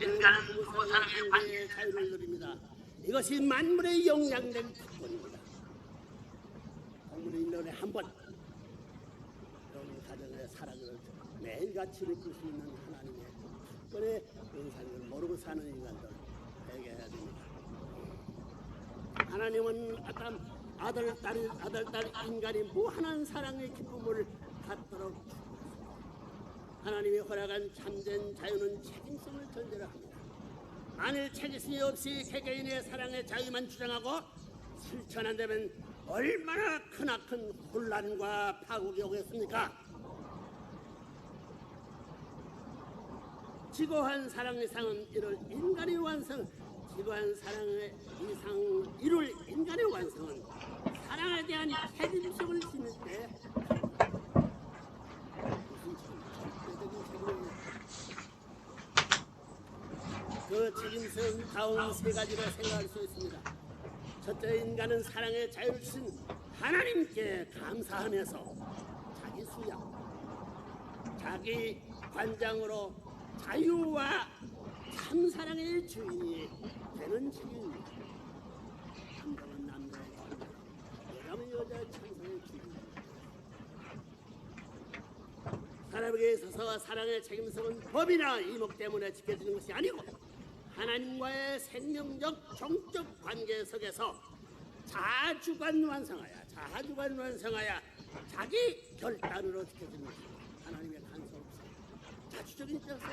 인간은 부모 사랑의 관계의 자유를 누립니다. 이것이 만물의 영양된 특권입니다. 동물의 1년에 한 번 여러분 가정의 사랑을 매일같이 느낄 수 있는 하나님의 특권의 은사를 모르고 사는 인간들 회개해야 됩니다. 하나님은 아들, 딸 인간이 무한한 사랑의 기쁨을 갖도록 주셨습니다. 하나님이 허락한 참된 자유는 책임성을 전제로 합니다. 만일 책임성이 없이 개개인의 사랑의 자유만 주장하고 실천한다면 얼마나 크나큰 혼란과 파국이 오겠습니까? 지고한 사랑 이상은 이룰 인간의 완성, 지고한 사랑의 이상 이룰 인간의 완성은 사랑에 대한 책임성을 지닐 때 그 책임성 다음 세 가지를 생각할 수 있습니다. 첫째, 인간은 사랑의 자유를 주신 하나님께 감사하면서 자기 수양, 자기 관장으로 자유와 참사랑의 주인이 되는 책임입니다. 남자는 남자의 관장, 여자는 여자의 참사의 주인입니다. 사람에게 있어서 사랑의 책임성은 법이나 이목 때문에 지켜지는 것이 아니고 하나님과의 생명적 종적 관계 속에서 자주관 완성하여 자기 결단으로 지켜지는 것입니다. 하나님의 간섭 없이 자주적인 입장에서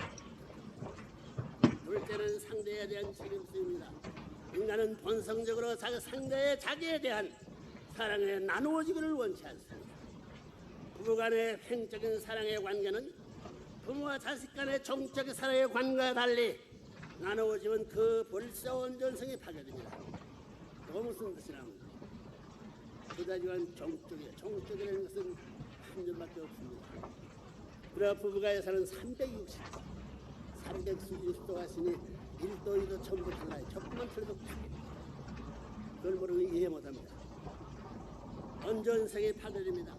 둘째는 상대에 대한 책임성입니다. 인간은 본성적으로 상대의 자기에 대한 사랑에 나누어지기를 원치 않습니다. 부부간의 횡적인 사랑의 관계는 부모와 자식 간의 정적인 사랑의 관계와 달리 나누어지면 그 벌써 온전성이 파괴됩니다. 그거 무슨 뜻이냐면 그다지만 정적이라는 것은 한 줄밖에 없습니다. 그러나 부부간의 사는 360도 하시니 1도 2도 전부 달라요. 조금만 틀려도 그걸 모르면 이해 못합니다. 온전성이 파괴됩니다.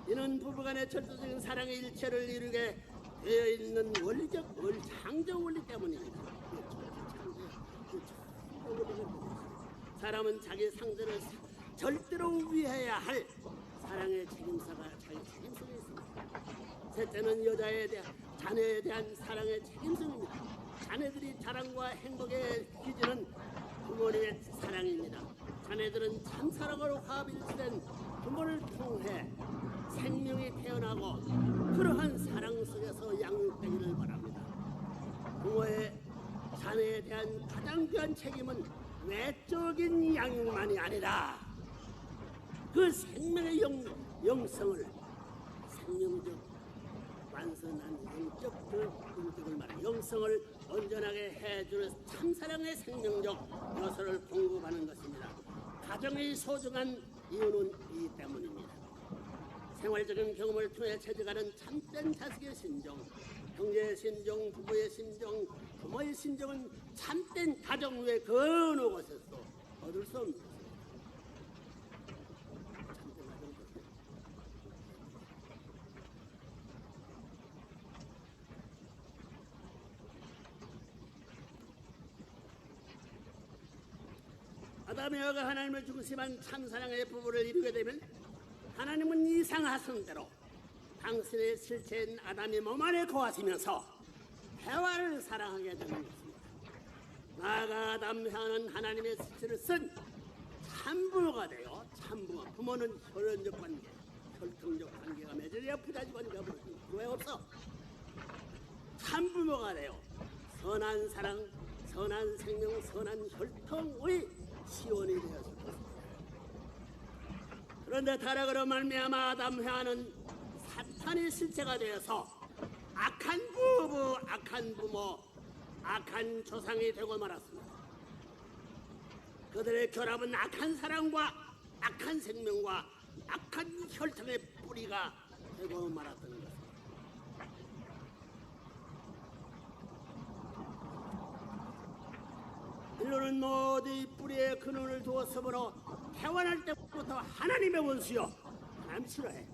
이는 부부간의 절대적인 사랑의 일체를 이루게 되어 있는 창조 원리 때문입니다. 사람은 자기 상대를 절대로 위해야 할 사랑의 책임사가 자기 책임성이 있습니다. 셋째는 자녀에 대한 사랑의 책임성입니다. 자녀들이 자랑과 행복의 기준은 부모님의 사랑입니다. 자녀들은 참사랑으로 화합일치된 부모를 통해 생명이 태어나고 그러한 사랑 속에서 양육되기를 바랍니다. 부모의 자녀에 대한 가장 귀한 책임은 외적인 양육만이 아니라 그 생명의 영성을 생명적 완선한 영적 그 말해 영성을 온전하게 해주는 참사랑의 생명적 요소를 공급하는 것입니다. 가정의 소중한 이유는 이 때문입니다. 생활적인 경험을 통해 체득하는 참된 자식의 신종, 형제의 신종, 부부의 신종, 부모의 신종은 참된 가정 외 그 어느 곳에서 얻을 수 없는 것입니다. 참된 가정 것입니다. 아담의 여가 하나님을 중심한 참사랑의 부부를 이루게 되면 하나님은 이상하신 대로 당신의 실체인 아담의 몸 안에 거하시면서 해와를 사랑하게 되는 것입니다. 나아가 아담 하는 하나님의 실체를 쓴 참부모가 되어 참부모, 부모는 혈연적 관계, 혈통적 관계가 맺어야 부자지 관계가 벌어집니다. 왜 없어? 참부모가 되어 선한 사랑, 선한 생명, 선한 혈통의 시원이 되었을 것입니다. 그런데 타락으로 말미암아 아담 해와는 사탄의 실체가 되어서 악한 부부, 악한 부모, 악한 조상이 되고 말았습니다. 그들의 결합은 악한 사랑과 악한 생명과 악한 혈통의 뿌리가 되고 말았던 것입니다. 인류는 모두 뿌리에 근원을 두었으므로 태어날 때부터 하나님의 원수요, 하나님 싫어해.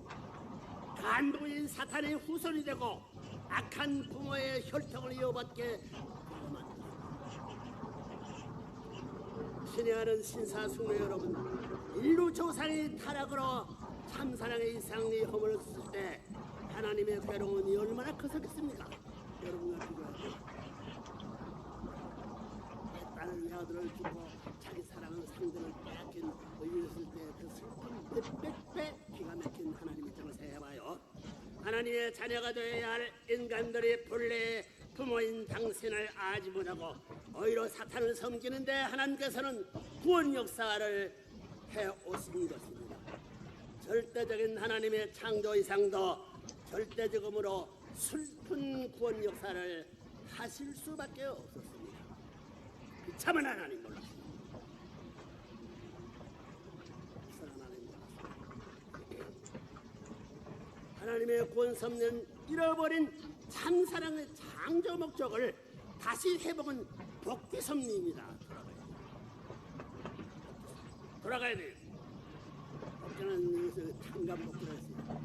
간부인 사탄의 후손이 되고 악한 부모의 혈통을 이어받게 되고 만듭니다. 친애하는 신사숙녀 여러분, 인류 조상의 타락으로 참사랑의 이상이 허물었을 때 하나님의 괴로움이 얼마나 컸었겠습니까? 여러분과 비교하세요. 내 딸을 내 아들을 주고 자기 사랑하는 상대를 빼앗긴 의였을 때 그 슬픈 몇백 배 기가 막힌 하나님의 점을 생각해봐요. 하나님의 자녀가 되어야 할 인간들이 본래 부모인 당신을 알지 못하고 오히려 사탄을 섬기는데 하나님께서는 구원 역사를 해오신 것입니다. 절대적인 하나님의 창조 이상도 절대적으로 슬픈 구원 역사를 하실 수밖에 없었습니다. 비참한 하나님 몰랐습니다. 하나님의 구원 섭리는 잃어버린 참사랑의 창조 목적을 다시 회복한 복귀 섭리입니다. 돌아가야 돼요. 복귀는 여기서 탕감 복귀를 했어요.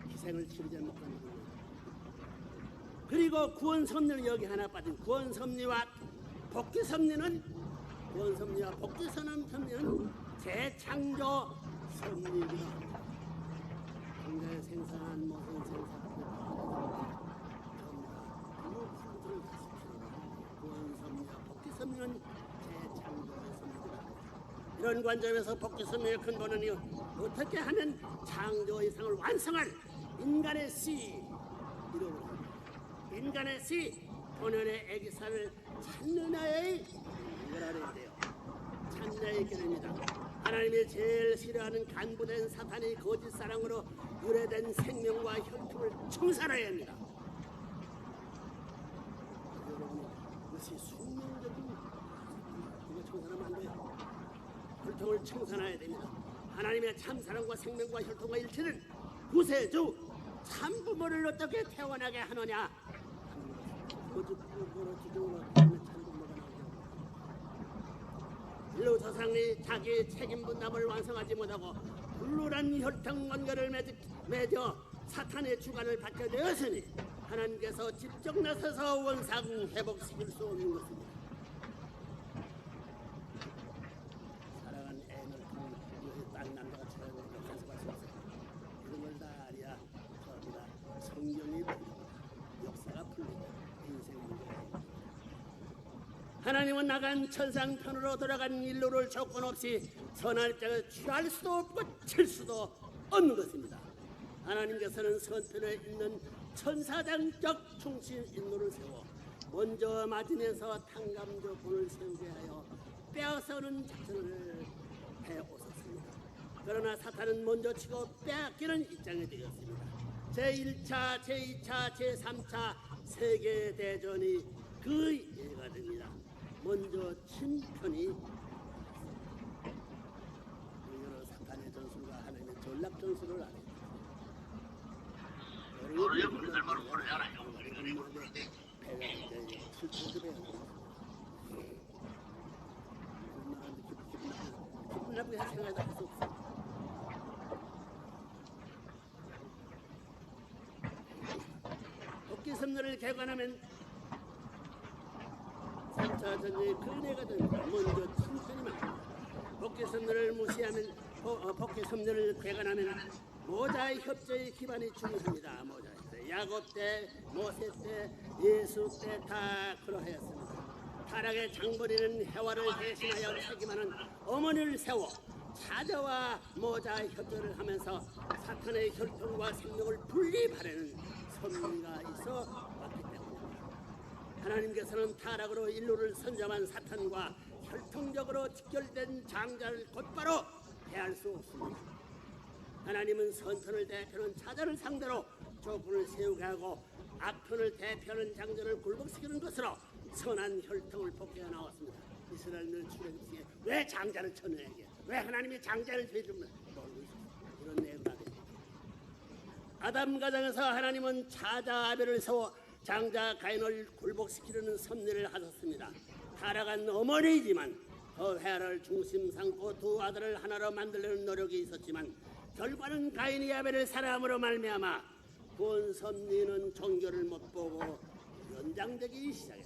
희생을 치르지 않고 그리고 구원 섭리는 여기 하나 빠진 구원 섭리와 복귀 섭리는 구원 섭리와 복귀 섭리는 재창조 섭리이기도 합니다. 당대 생산한 모든 생산을 구원 섭리와 복귀 섭리는 재창조 섭리입니다. 이런 관점에서 복귀 섭리의 근본은 어떻게 하면 창조 이상을 완성할 인간의 씨 이름으로 인간의 씨 본연의 애기살을 찾느냐의 이거라야 돼요. 찾느냐의 길입니다. 하나님이 제일 싫어하는 간부된 사탄이 거짓 사랑으로 유래된 생명과 혈통을 청산해야 합니다. 여러분 이것이 숙명적인 이거 청산하면 안 돼요. 혈통을 청산해야 됩니다. 하나님의 참사랑과 생명과 혈통과 일치는 구세주 참부모를 어떻게 태어나게 하느냐. 인류 조상이 자기 책임 분담을 완성하지 못하고 불륜한 혈통 관계를 맺어 사탄의 주관을 받게 되었으니 하나님께서 직접 나서서 원상 회복시킬 수 없는 것입니다. 사랑한 애를 딴 남자가 처형으로 간섭할 수 없어요. 이런 걸 다 알아야 저보다 성경이 역사가 풀립니다. 인생 문제가 하나님은 나간 천상편으로 돌아간 인류를 조건 없이 선한 입장을 취할 수도 없고 칠 수도 없는 것입니다. 하나님께서는 선편에 있는 천사장적 충신 인물을 세워 먼저 맞으면서 탕감조 본을 세우게 하여 빼앗아오는 작전을 해오셨습니다. 그러나 사탄은 먼저 치고 빼앗기는 입장이 되었습니다. 제1차, 제2차, 제3차 세계대전이 그 예가 됩니다. 먼저 친 편이 여러 사탄의 전술과 하나님의 전략 전술을 안 해요. 여러분들 바로 오늘 알아요. 기분 나쁘게 생각하다 할 수 없어. 복귀 섭리를 개관하면 3차 전쟁의 근해가 됩니다. 먼저 친편이 많습니다. 복귀 섭리를 무시하면 복귀 섭리를 개관하면 모자의 협조의 기반이 중요합니다. 모자의 야곱 때, 모세 때, 예수 때 다 그러하였습니다. 타락의 장벌이는 해와를 대신하여 책임하는 어머니를 세워 사자와 모자의 협조를 하면서 사탄의 혈통과 생명을 분리하려는 섭리가 있어 왔기 때문입니다. 하나님께서는 타락으로 인류를 선점한 사탄과 혈통적으로 직결된 장자를 곧바로 대할 수 없습니다. 하나님은 선편을 대표하는 사자를 상대로 조건을 세우게 하고 악편을 대표하는 장자를 굴복시키는 것으로 선한 혈통을 복귀해 나왔습니다. 이스라엘은 출애굽기에 왜 장자를 쳐내게? 왜 하나님이 장자를 죄주면 이런 내용을 하게 됩니다. 아담 가정에서 하나님은 자자 아벨을 세워 장자 가인을 굴복시키려는 섭리를 하셨습니다. 타락한 어머니이지만 회를 중심 삼고 두 아들을 하나로 만들려는 노력이 있었지만 결과는 가인이 아벨을 사랑함으로 말미암아 구원 섭리는 종교를 못 보고 연장되기 시작했습니다.